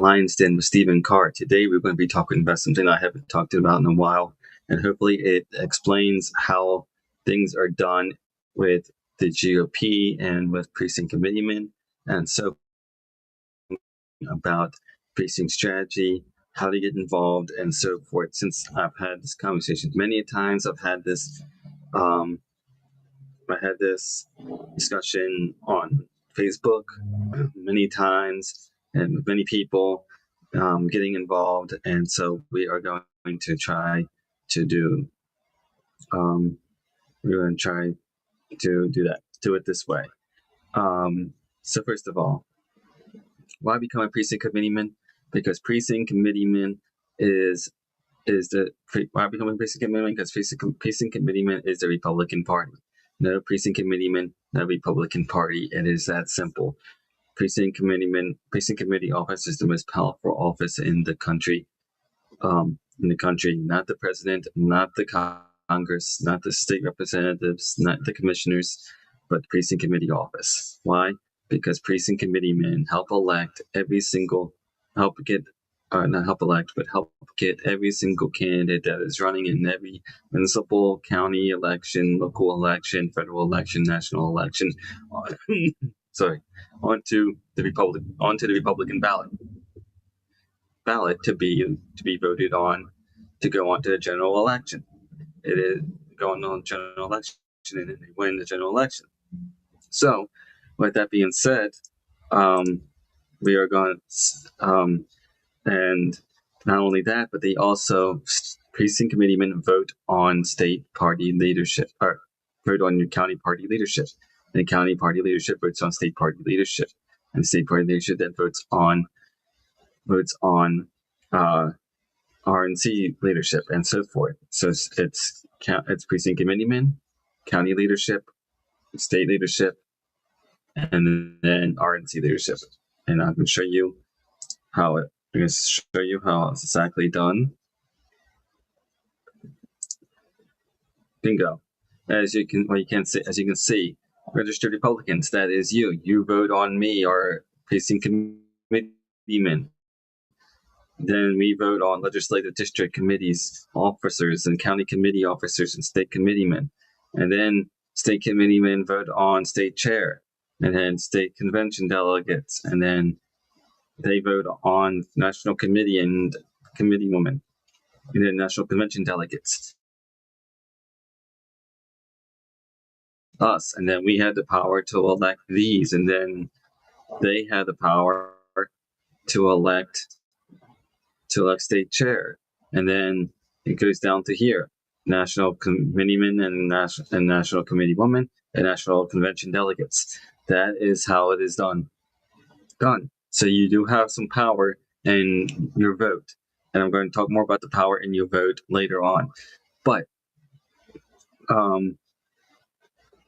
Lion's Den with Stephen Carr. Today we're going to be talking about something I haven't talked about in a while, and hopefully it explains how things are done with the GOP and with precinct committeemen, and so about precinct strategy, how to get involved, and so forth. Since I've had this conversation many times, I've had this discussion on Facebook many times and with many people getting involved, and so we are going to try to do do it this way. So first of all, why become a precinct committeeman? Because precinct committeeman why become a precinct committeeman? Because precinct committeeman is the Republican Party. No precinct committeeman, no Republican Party. It is that simple. Precinct committee office is the most powerful office in the country. Not the president, not the Congress, not the state representatives, not the commissioners, but the precinct committee office. Why? Because precinct committeemen help get every single candidate that is running in every municipal, county election, local election, federal election, national election, onto the Republican ballot to be voted on to go on to the general election. It is going on general election, and then they win the general election. So, with that being said, we are going and not only that, but they also precinct committeemen vote on state party leadership, or vote on your county party leadership. And the county party leadership votes on state party leadership, and the state party leadership then votes on RNC leadership, and so forth. So it's precinct committeemen, county leadership, state leadership, and then RNC leadership. And I'm going to show you how it's exactly done. Bingo. As you can see, registered Republicans, that is you. You vote on me, or precinct committeemen. Then we vote on legislative district committees, officers, and county committee officers, and state committeemen. And then state committeemen vote on state chair, and then state convention delegates, and then they vote on national committee and committee women, and then national convention delegates. Us, and then we had the power to elect these, and then they had the power to elect state chair, and then it goes down to here: national committeemen and national committee women and national convention delegates. That is how it is done. So you do have some power in your vote, and I'm going to talk more about the power in your vote later on. But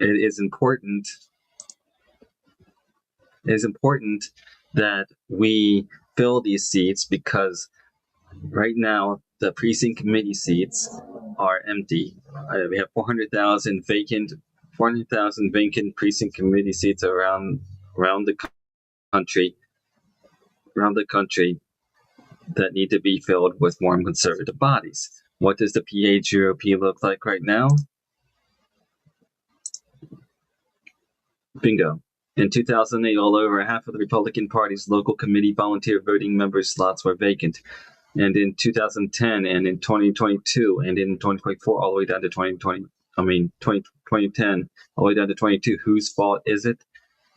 it is important that we fill these seats, because right now the precinct committee seats are empty. We have 400,000 vacant precinct committee seats around the country that need to be filled with more conservative bodies. What does the PHGOP look like right now? Bingo. In 2008, all over half of the Republican Party's local committee volunteer voting member slots were vacant. And in 2010, and in 2022, and in 2024, all the way down to 2010, all the way down to 22, whose fault is it?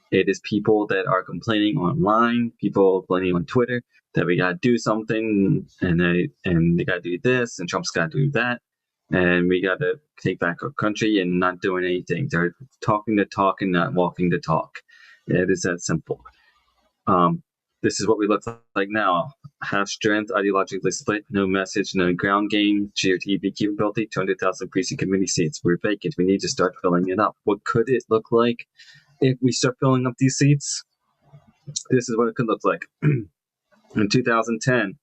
It is people that are complaining online, people complaining on Twitter that we got to do something, and they got to do this, and Trump's got to do that, and we got to take back our country, and not doing anything. They're talking the talk and not walking the talk. It is that simple. This is what we look like now. Half strength, ideologically split, no message, no ground game, GOTV capability, 200,000 precinct committee seats. We're vacant. We need to start filling it up. What could it look like if we start filling up these seats? This is what it could look like. In 2010,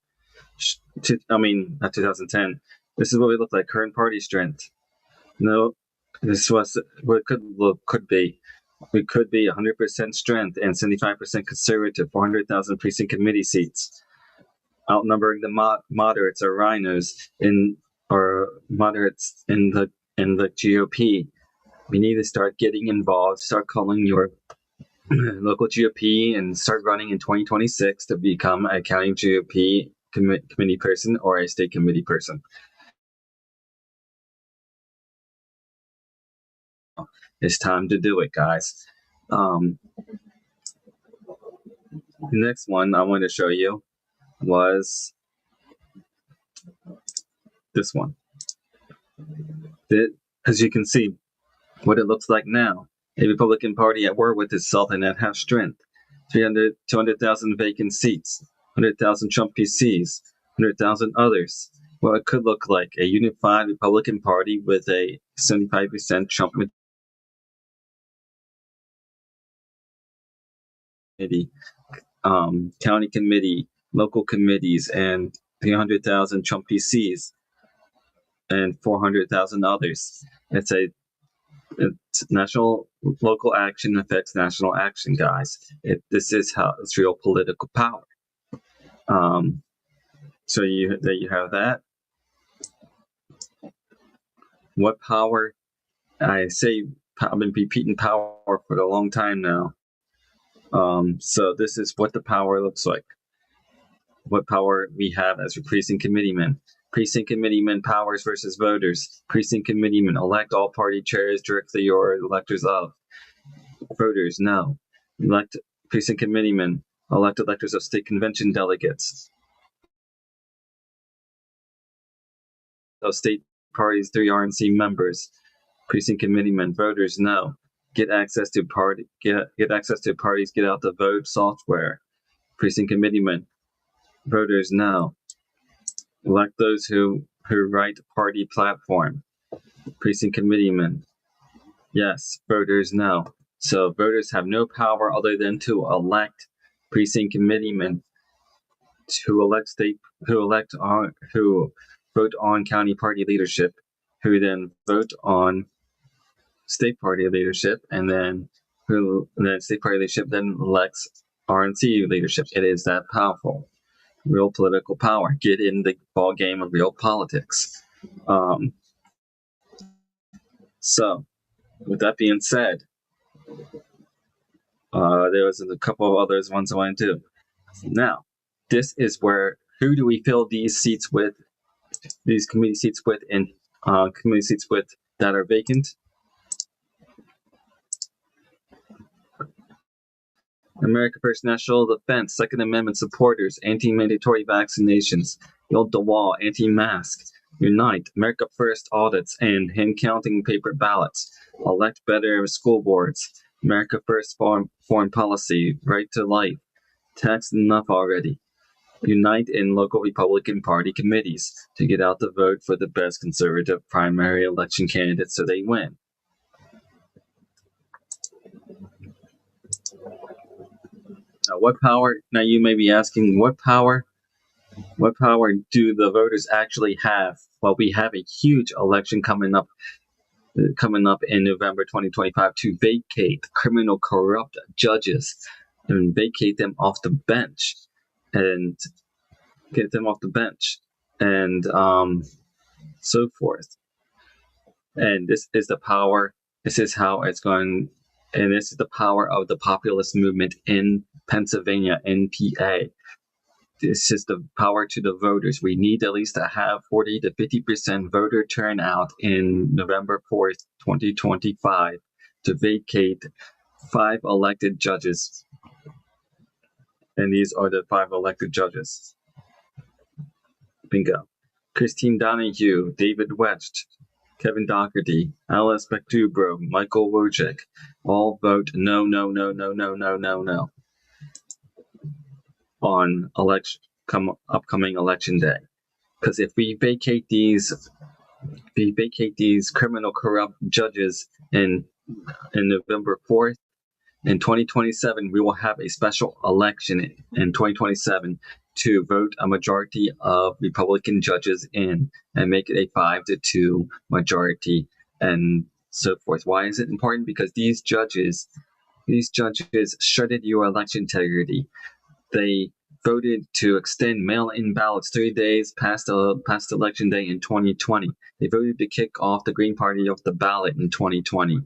not 2010, this is what we look like, current party strength. No, this was what it could be. We could be 100% strength and 75% conservative, 400,000 precinct committee seats. outnumbering the moderates or rhinos moderates in the GOP. We need to start getting involved, start calling your local GOP, and start running in 2026 to become a county GOP committee person or a state committee person. It's time to do it, guys. The next one I want to show you was this one. As you can see, what it looks like now. A Republican Party at war with itself and at half strength. 200,000 vacant seats, 100,000 Trump PCs, 100,000 others. Well, it could look like a unified Republican Party with a 75% Trump committee, county committee, local committees, and 300,000 Trump PCs and 400,000 others. It's national local action affects national action, guys. This is how it's real political power. So there you have that. What power? I say I've been repeating power for a long time now. So this is what the power looks like. What power we have as precinct committeemen. Precinct committeemen powers versus voters. Precinct committeemen elect all party chairs directly or electors of. Voters, no. Elect precinct committeemen, elect electors of state convention delegates. Of state parties, 3 RNC members. Precinct committeemen, voters, no. Get access to parties, get out the vote software. Precinct committeemen, voters, no. Elect those who write party platform. Precinct committeemen, yes. Voters, no. So voters have no power other than to elect precinct committeemen who vote on county party leadership, who then vote on state party leadership, and then state party leadership then elects RNC leadership. It is that powerful. Real political power. Get in the ball game of real politics. So, with that being said, there was a couple of others ones I want to do. Now, this is where who do we fill these seats with? These committee seats with and committee seats with that are vacant. America First National Defense, Second Amendment supporters, anti-mandatory vaccinations, Build the Wall, anti-mask, Unite, America First audits and hand-counting paper ballots, elect better school boards, America First foreign policy, right to life, tax enough already, Unite in local Republican Party committees to get out the vote for the best conservative primary election candidates so they win. Now, what power? Now, you may be asking, what power do the voters actually have? Well, we have a huge election coming up in November 2025 to vacate criminal, corrupt judges and vacate them off the bench and get them off the bench and so forth. And this is the power. This is how it's going. And this is the power of the populist movement in Pennsylvania, in PA. This is the power to the voters. We need at least to have 40 to 50% voter turnout in November 4th, 2025 to vacate 5 elected judges. And these are the 5 elected judges. Bingo. Christine Donahue, David West, Kevin Doherty, Alice McDubrow, Michael Wojcik, all vote no on upcoming election day. Because if we vacate these criminal, corrupt judges in November 4th, in 2027, we will have a special election in 2027 to vote a majority of Republican judges in and make it a 5-2 majority and so forth. Why is it important? Because these judges shredded your election integrity. They voted to extend mail-in ballots 3 days past election day in 2020. They voted to kick off the Green Party off the ballot in 2020.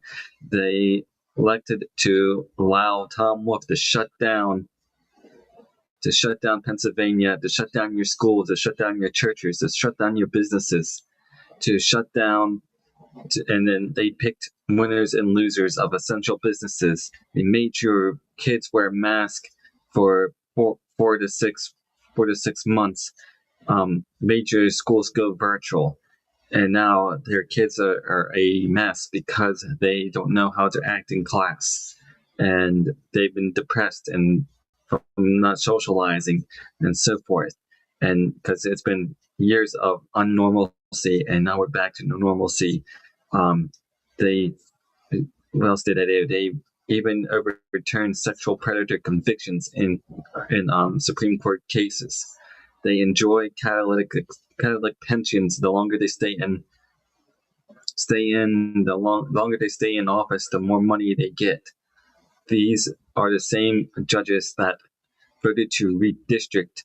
They elected to allow Tom Wolf to shut down Pennsylvania, to shut down your schools, to shut down your churches, to shut down your businesses, to shut down, and then they picked winners and losers of essential businesses. They made your kids wear masks for 4 to 6 months. Made your schools go virtual, and now their kids are a mess because they don't know how to act in class, and they've been depressed and from not socializing and so forth. And because it's been years of unnormalcy, and now we're back to normalcy. They what else did they do? They even overturned sexual predator convictions in Supreme Court cases. They enjoy catalytic pensions. The longer they the longer they stay in office, the more money they get. These are the same judges that voted to redistrict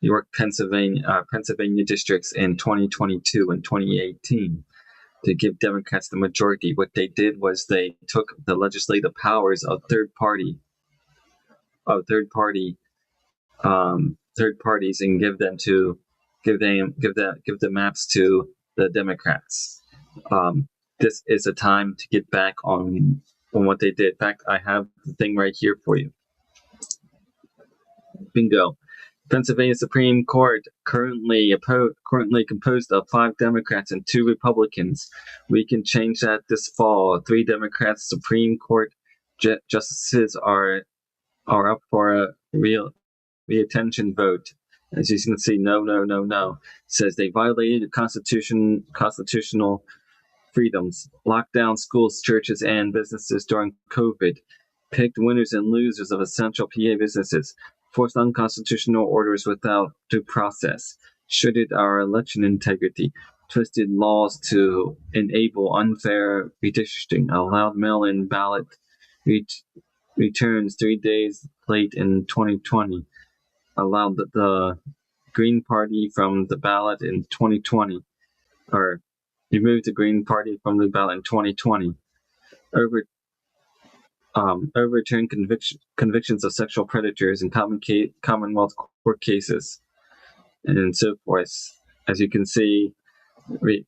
York, Pennsylvania districts in 2022 and 2018 to give Democrats the majority. What they did was they took the legislative powers of third parties and give the maps to the Democrats. This is a time to get back on what they did. In fact, I have the thing right here for you. Bingo. Pennsylvania Supreme Court currently composed of 5 Democrats and 2 Republicans. We can change that this fall. 3 Democrats Supreme Court justices are up for a reattention vote. As you can see, no. Says they violated constitutional freedoms, locked down schools, churches, and businesses during COVID, picked winners and losers of essential PA businesses, forced unconstitutional orders without due process, shredded our election integrity, twisted laws to enable unfair redistricting, allowed mail-in ballot returns 3 days late in 2020, allowed the Green Party from the ballot in 2020, or removed the Green Party from the ballot in 2020, overturned convictions of sexual predators in Commonwealth court cases, and so forth. As you can see, we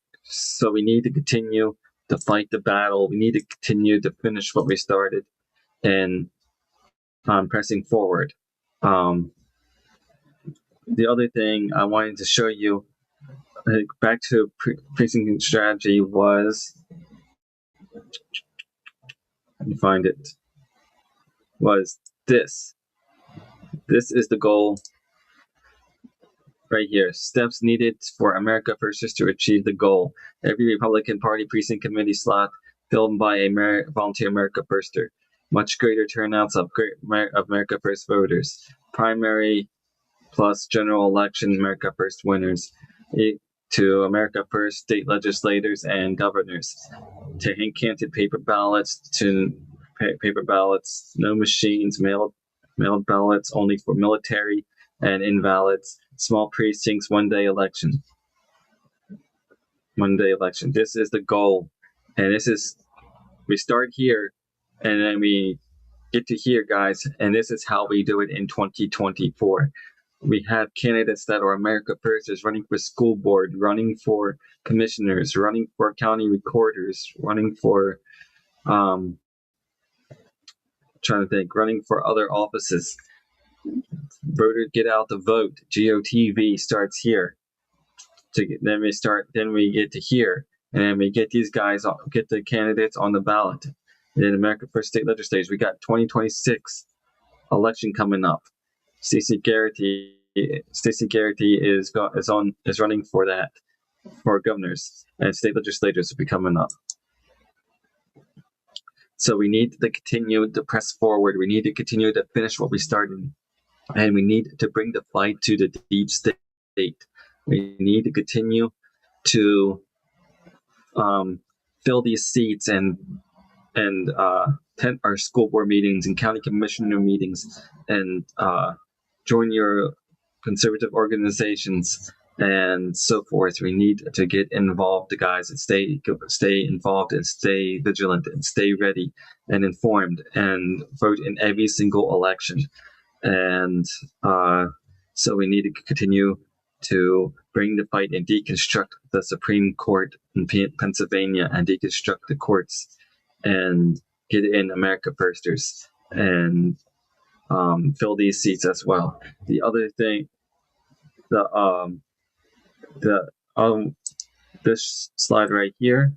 need to continue to fight the battle. We need to continue to finish what we started, and pressing forward. The other thing I wanted to show you, back to precinct strategy, was, let me find it, was this. This is the goal right here. Steps needed for America Firsters to achieve the goal. Every Republican Party precinct committee slot filled by a volunteer America Firster. Much greater turnouts of America First voters. Primary plus general election America First winners. To America First state legislators and governors. To hand-counted paper ballots, no machines, mailed ballots only for military and invalids, small precincts, one-day election. This is the goal. And we start here, and then we get to here, guys, and this is how we do it in 2024. We have candidates that are America Firsters running for school board, running for commissioners, running for county recorders, running for running for other offices. Voter get out the vote. GOTV starts here. Then we get to here, and then we get these guys, get the candidates on the ballot. And in America First state legislators, we got 2026 election coming up. Stacey Garrity is running for that, for governors, and state legislators will be coming up. So we need to continue to press forward. We need to continue to finish what we started, and we need to bring the fight to the deep state. We need to continue to fill these seats and and attend our school board meetings and county commissioner meetings, and join your conservative organizations and so forth. We need to get involved, guys, and stay involved and stay vigilant and stay ready and informed and vote in every single election. And so we need to continue to bring the fight and deconstruct the Supreme Court in Pennsylvania and deconstruct the courts and get in America Firsters and fill these seats as well. The other thing, this slide right here,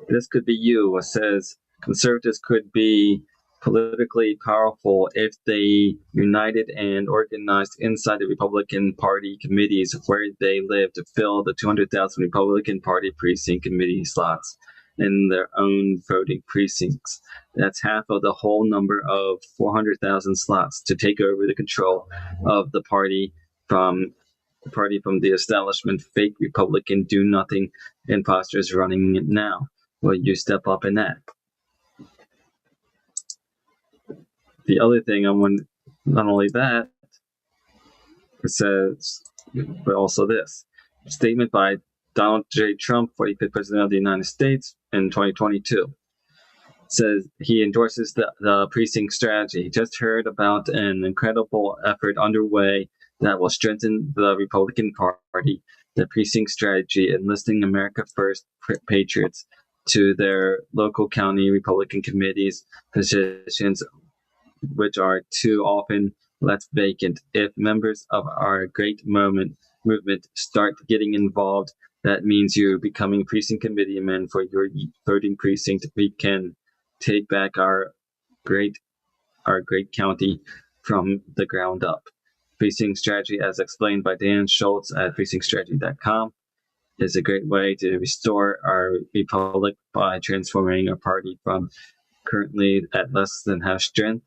this could be you. It says conservatives could be politically powerful if they united and organized inside the Republican Party committees where they live to fill the 200,000 Republican Party precinct committee slots in their own voting precincts. That's half of the whole number of 400,000 slots to take over the control of the party from the establishment, fake Republican do-nothing imposters running it now. Will you step up in that? The other thing I want, not only that, it says, but also this statement by Donald J. Trump, 45th President of the United States in 2022. Says he endorses the precinct strategy. He just heard about an incredible effort underway that will strengthen the Republican Party, the precinct strategy, enlisting America First patriots to their local county Republican committees positions, which are too often left vacant. If members of our great movement start getting involved, that means you're becoming precinct committeemen for your voting precinct. We can take back our great county from the ground up. Precinct strategy, as explained by Dan Schultz at precinctstrategy.com, is a great way to restore our republic by transforming our party from currently at less than half strength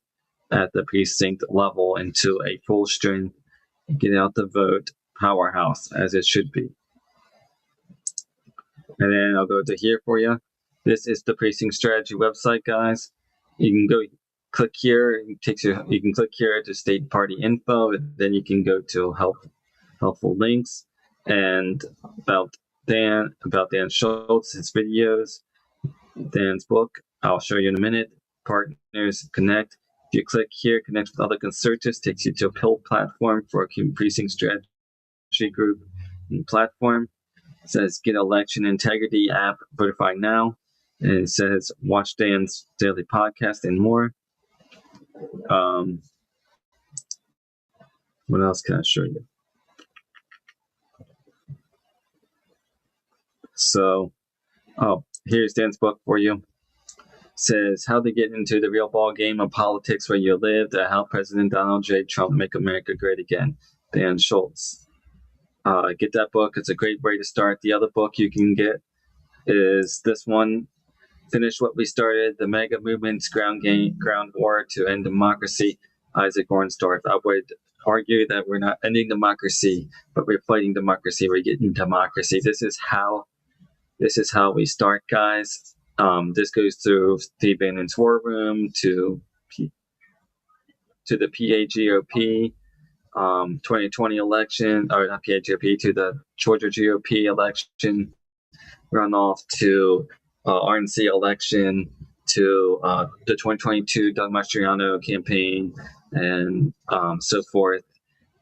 at the precinct level into a full strength, get out the vote powerhouse as it should be. And then I'll go to here for you. This is the precinct strategy website, guys. You can go click here. It takes you. You can click here to state party info. Then you can go to helpful links and about Dan Schultz, his videos, Dan's book. I'll show you in a minute. Partners Connect. If you click here, connect with other conservatives, takes you to a pill platform for a precinct strategy group and platform. It says get election integrity app, Votify now. And it says watch Dan's daily podcast and more. What else can I show you? So, here's Dan's book for you. Says how to get into the real ball game of politics where you live to help President Donald J. Trump make America great again. Dan Schultz. Get that book. It's a great way to start. The other book you can get is this one, Finish What We Started, The Mega Movement's Ground War to End Democracy, Isaac Ornsdorf. I would argue that we're not ending democracy, but we're fighting democracy. We're getting democracy. This is how we start, guys. This goes through Steve Bannon's War Room to the PAGOP 2020 election, or not PAGOP, to the Georgia GOP election runoff, to RNC election, to the 2022 Doug Mastriano campaign, and so forth.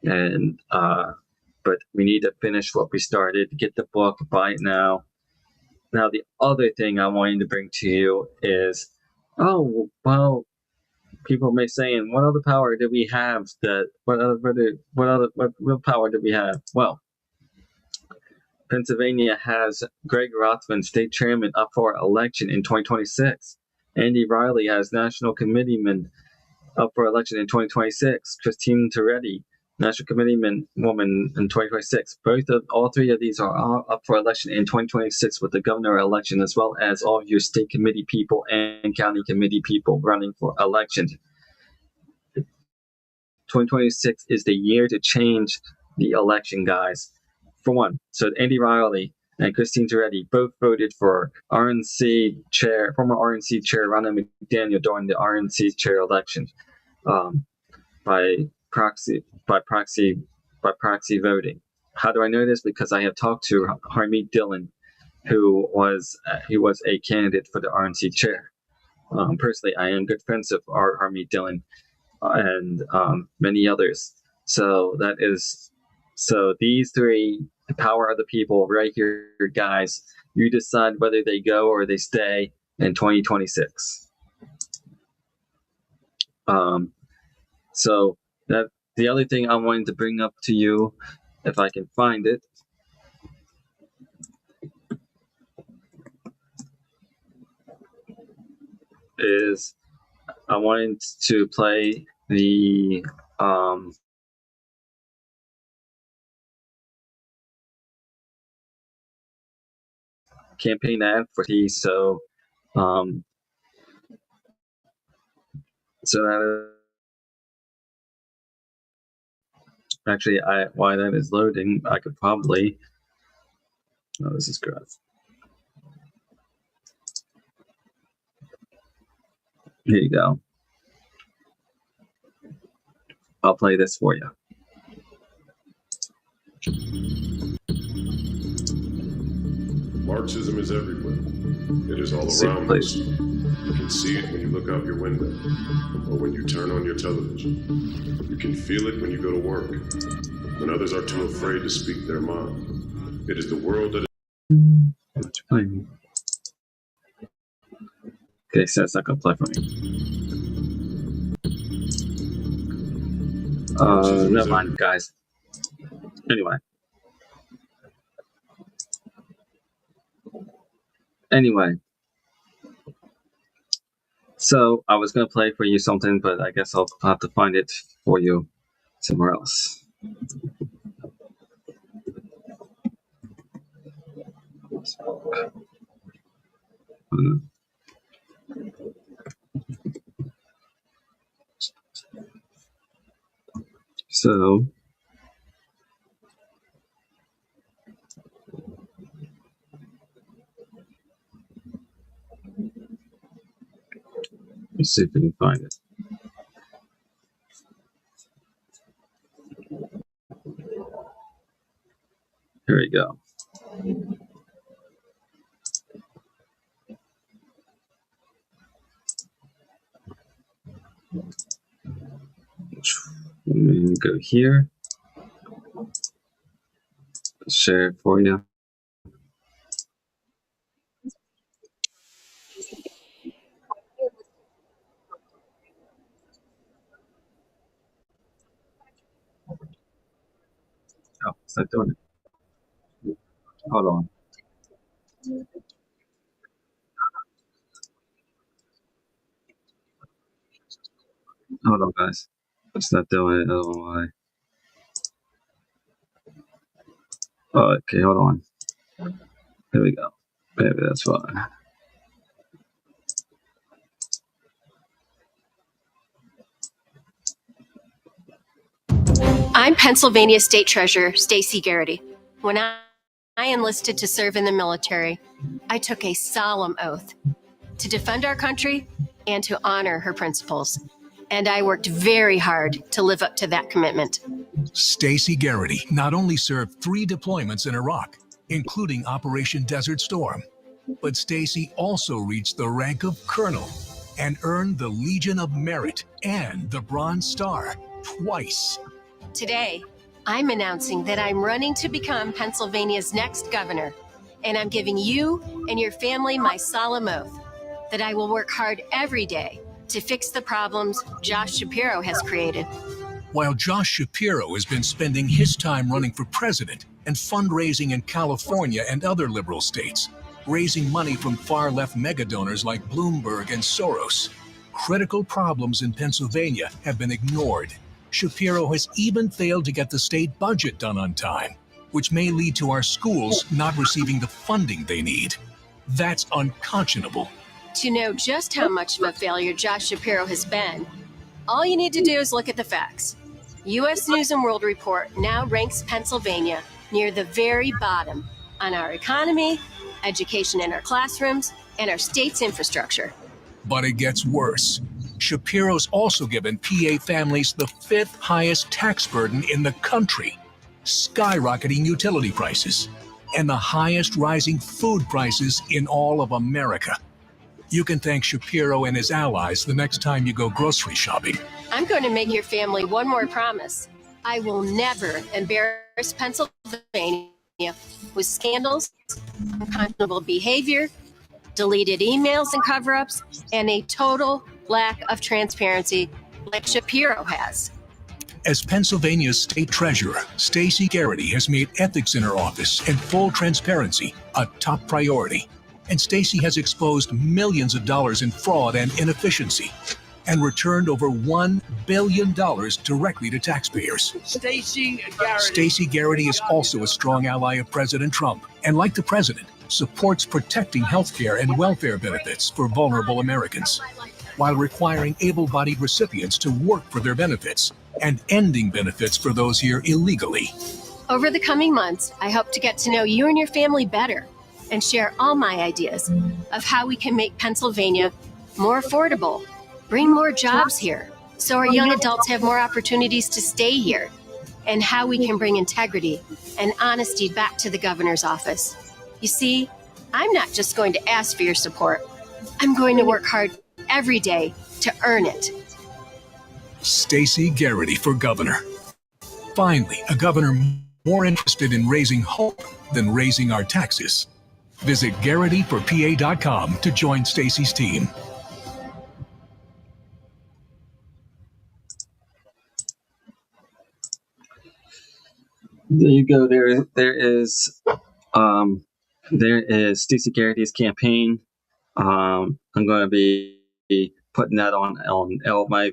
And but we need to finish what we started. Get the book, buy it now. Now, the other thing I wanted to bring to you is, oh, well, people may say, what other power do we have? What real power do we have? Well, Pennsylvania has Greg Rothman, state chairman, up for election in 2026. Andy Riley has national committeeman up for election in 2026. Christine Toretti, national committeeman woman in 2026. All three of these are up for election in 2026 with the governor election, as well as all of your state committee people and county committee people running for election. 2026 is the year to change the election, guys. For one, so Andy Riley, and Christine Giretti both voted for RNC chair, former RNC chair Ronna McDaniel during the RNC chair election by proxy voting. How do I know this? Because I have talked to Harmeet Dillon, who was a candidate for the RNC chair. Personally, I am good friends of Harmeet Dillon and many others. So these three, the power of the people, right here, guys. You decide whether they go or they stay in 2026. So that the other thing I wanted to bring up to you, if I can find it, is I wanted to play the campaign ad for T. So that actually, while that is loading, I could probably. Oh, this is good. Here you go. I'll play this for you. Marxism is everywhere. It is all around us. You can see it when you look out your window or when you turn on your television. You can feel it when you go to work, when others are too afraid to speak their mind. It is the world that is... Okay, so it's not going to play for me. Never mind, guys. Anyway. So I was going to play for you something, but I guess I'll have to find it for you somewhere else. So let's see if we can find it. Here we go. Let me go here. Share it for you. Oh, it's not doing it. Hold on. Hold on, guys. It's not doing it. I don't know why. Oh, okay, hold on. There we go. Maybe that's why. I'm Pennsylvania State Treasurer Stacey Garrity. When I enlisted to serve in the military, I took a solemn oath to defend our country and to honor her principles. And I worked very hard to live up to that commitment. Stacey Garrity not only served 3 deployments in Iraq, including Operation Desert Storm, but Stacey also reached the rank of colonel and earned the Legion of Merit and the Bronze Star twice. Today, I'm announcing that I'm running to become Pennsylvania's next governor, and I'm giving you and your family my solemn oath that I will work hard every day to fix the problems Josh Shapiro has created. While Josh Shapiro has been spending his time running for president and fundraising in California and other liberal states, raising money from far-left megadonors like Bloomberg and Soros, critical problems in Pennsylvania have been ignored. Shapiro has even failed to get the state budget done on time, which may lead to our schools not receiving the funding they need. That's unconscionable. To know just how much of a failure Josh Shapiro has been, all you need to do is look at the facts. U.S. News & World Report now ranks Pennsylvania near the very bottom on our economy, education in our classrooms, and our state's infrastructure. But it gets worse. Shapiro's also given PA families the 5th highest tax burden in the country, skyrocketing utility prices, and the highest rising food prices in all of America. You can thank Shapiro and his allies the next time you go grocery shopping. I'm going to make your family one more promise. I will never embarrass Pennsylvania with scandals, unconscionable behavior, deleted emails and cover-ups, and a total lack of transparency like Shapiro has. As Pennsylvania's state treasurer, Stacey Garrity has made ethics in her office and full transparency a top priority. And Stacey has exposed millions of dollars in fraud and inefficiency and returned over $1 billion directly to taxpayers. Stacey Garrity is also a strong ally of President Trump, and like the president, supports protecting health care and welfare benefits for vulnerable Americans, while requiring able-bodied recipients to work for their benefits and ending benefits for those here illegally. Over the coming months, I hope to get to know you and your family better and share all my ideas of how we can make Pennsylvania more affordable, bring more jobs here, so our young adults have more opportunities to stay here, and how we can bring integrity and honesty back to the governor's office. You see, I'm not just going to ask for your support. I'm going to work hard every day to earn it. Stacey Garrity for governor. Finally, a governor more interested in raising hope than raising our taxes. Visit GarrityForPA.com to join Stacey's team. There you go. There is Stacey Garrity's campaign. I'm going to be putting that on all my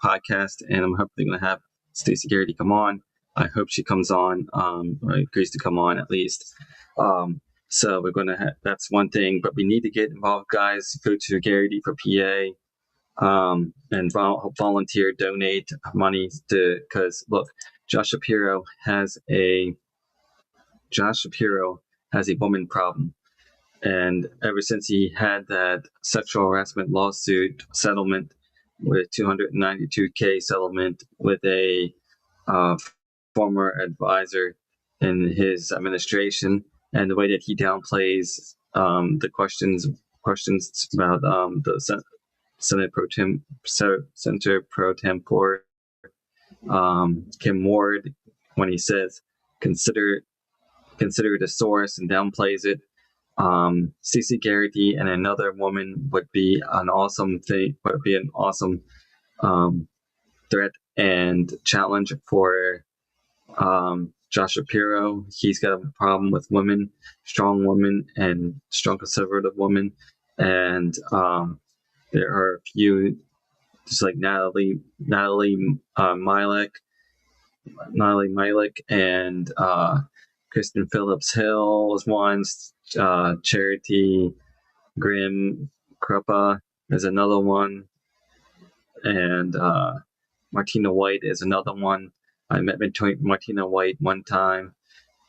podcast, and I'm hopefully going to have Stacey Garrity come on. I hope she comes on, or agrees to come on at least. So we're going to have, that's one thing, but we need to get involved, guys. Go to Garrity for PA, and volunteer, donate money because look, Josh Shapiro has a woman problem. And ever since he had that sexual harassment lawsuit settlement with $292K settlement with a former advisor in his administration, and the way that he downplays the questions about the Senator Pro Tempore Kim Ward, when he says consider it a source and downplays it. Stacey Garrity and another woman would be an awesome threat and challenge for Josh Shapiro. He's got a problem with women, strong women and strong conservative women, and there are a few, just like Natalie Milek and Kristen Phillips Hill was one. Charity Grimm Kruppa is another one, and Martina White is another one. I met Martina White one time,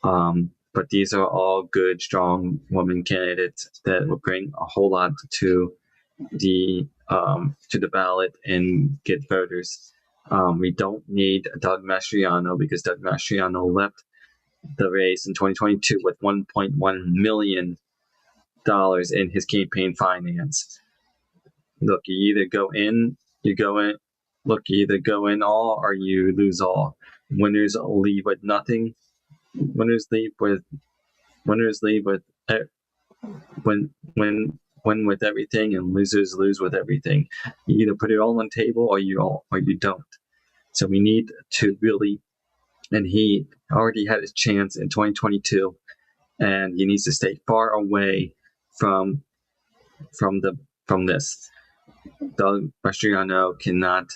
but these are all good, strong women candidates that will bring a whole lot to the ballot and get voters. We don't need Doug Mastriano, because Doug Mastriano left the race in 2022 with $1.1 million in his campaign finance. Look, you either go in all, or you lose all. Winners leave with nothing. Winners leave with win with everything, and losers lose with everything. You either put it all on the table or you don't. So we need to really, and he already had his chance in 2022, and he needs to stay far away from this. Doug Mastriano cannot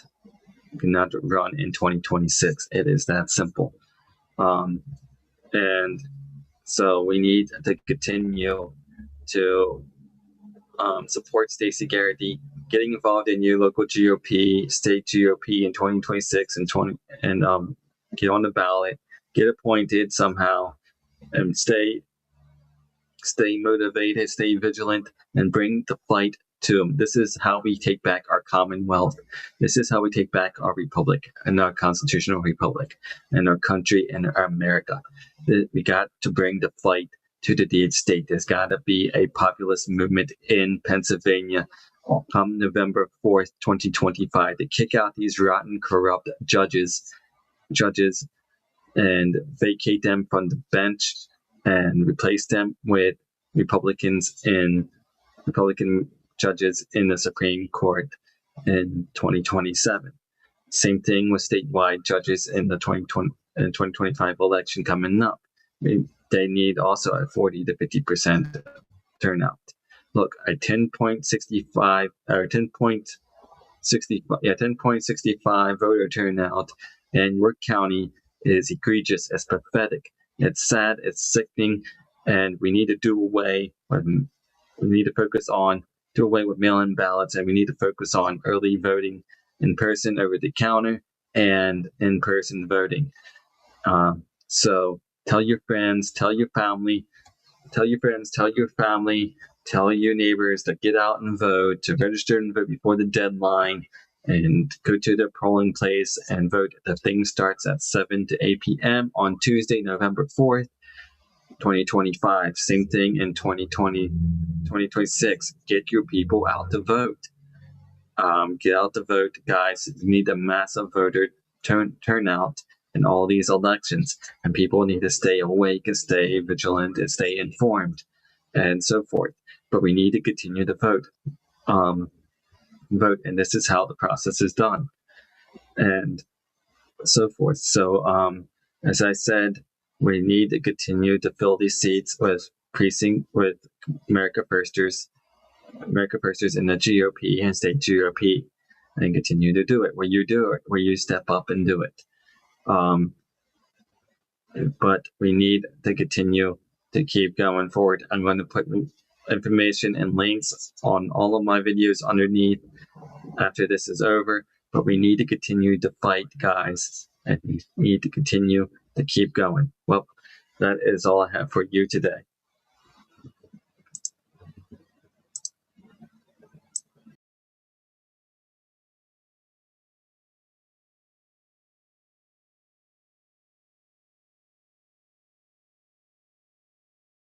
run in 2026. It is that simple. And so we need to continue to support Stacey Garrity, getting involved in your local GOP, state GOP in 2026 and get on the ballot, get appointed somehow, stay motivated, stay vigilant, and bring the fight to them. This is how we take back our Commonwealth. This is how we take back our republic and our constitutional republic and our country and our America. We got to bring the fight to the deep state. There's got to be a populist movement in Pennsylvania come November 4th, 2025, to kick out these rotten, corrupt judges and vacate them from the bench and replace them with Republican judges in the Supreme Court in 2027. Same thing with statewide judges in the 2025 election coming up. They need also a 40 to 50% turnout. Look, a 10.65 voter turnout in York County is egregious. It's pathetic. It's sad. It's sickening, and we need to do away with mail-in ballots, and we need to focus on early voting, in person, over the counter, and in-person voting. So tell your friends, tell your family, tell your neighbors to get out and vote, to register and vote before the deadline, and go to the polling place and vote. The thing starts at 7 to 8 p.m. on Tuesday, November 4th, 2025. Same thing in 2026. Get your people out to vote. Get out to vote, guys. You need a massive voter turnout in all these elections, and people need to stay awake and stay vigilant and stay informed and so forth. But we need to continue to vote. And this is how the process is done, and so forth. So, as I said, we need to continue to fill these seats with America Firsters in the GOP and state GOP, and continue to do it where you step up and do it. But we need to continue to keep going forward. I'm going to put information and links on all of my videos underneath after this is over, but we need to continue to fight, guys, and we need to continue to keep going. Well, that is all I have for you today.